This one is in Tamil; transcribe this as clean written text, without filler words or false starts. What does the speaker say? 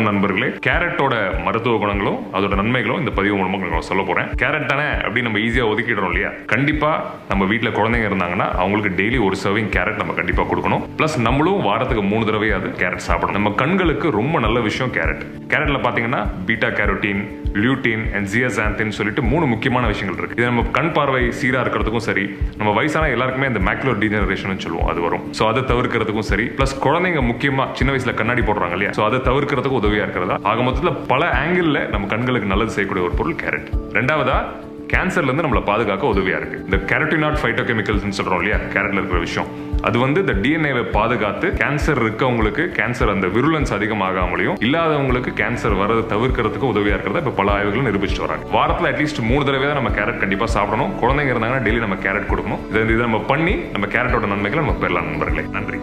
வணக்கம் நண்பர்களே. கேரட்டோட மருத்துவ குணங்களும் அதோட நன்மைகளும் இந்த பதிவு மூலமா சொல்ல போறேன். கேரட் தானே அப்படி நம்ம ஈஸியா ஒதுக்கிடுறோம் இல்லையா? கண்டிப்பா நம்ம வீட்டுல குழந்தைங்க இருந்தாங்கன்னா அவங்களுக்கு டெய்லி ஒரு சர்விங் கேரட் நம்ம கண்டிப்பா கொடுக்கணும். பிளஸ் நம்மளும் வாரத்துக்கு 3 தடவையாவது கேரட் சாப்பிடணும். நம்ம கண்களுக்கு ரொம்ப நல்ல விஷயம் கேரட். கேரட்ல பாத்தீங்கன்னா பீட்டா கேரோட்டின், லியூட்டின் அண்ட் ஜியாசாந்தின் சொல்லிட்டு 3 முக்கியமான விஷயங்கள் இருக்கு. இது நம்ம கண் பார்வை சீரா இருக்கிறதுக்கும் சரி, நம்ம வயசான எல்லாருக்குமே இந்த மேக்குலர் டீஜெனரேஷன் சொல்லுவோம், அது வரும். சோ அதை தவிர்க்கிறதுக்கும் சரி, பிளஸ் குழந்தைங்க முக்கியமா சின்ன வயசுல கண்ணாடி போடுறாங்க இல்லையா? சோ அதை தவிர்க்கிறதுக்கு உதவியா இருக்கிறதா. ஆக மொத்தத்துல பல ஆங்கிள் நம்ம கண்களுக்கு நல்லது செய்யக்கூடிய ஒரு பொருள் கேரட். ரெண்டாவதா, கேன்சர்ல இருந்து நம்மளை பாதுகாக்க உதவியா இருக்கு. இந்த கேரட்டினாய்ட் ஃபைட்டோகெமிக்கல்ஸ் சொல்றோம் இல்லையா, கேரட்ல இருக்கிற விஷயம், அது இந்த டிஎன்ஏவை பாதுகாத்து கேன்சர் இருக்கவங்களுக்கு கேன்சர் அந்த விருலன்ஸ் அதிகமாகாமலையும் இல்லாதவங்களுக்கு கேன்சர் வரதை தவிர்க்கிறதுக்கு உதவியா இருக்கிறதா இப்ப பல ஆய்வுகள் நிரூபிச்சுட்டு வராங்க. வாரத்துல அட்லீஸ்ட் 3 தடவை தான் நம்ம கேரட் கண்டிப்பா சாப்பிடணும். குழந்தைங்க இருந்தாங்கன்னா டெய்லி நம்ம கேரட் கொடுக்கணும். இதை நம்ம பண்ணி நம்ம கேரட்டோட நன்மைகளை நம்ம பெறலாம் நண்பர்களே. நன்றி.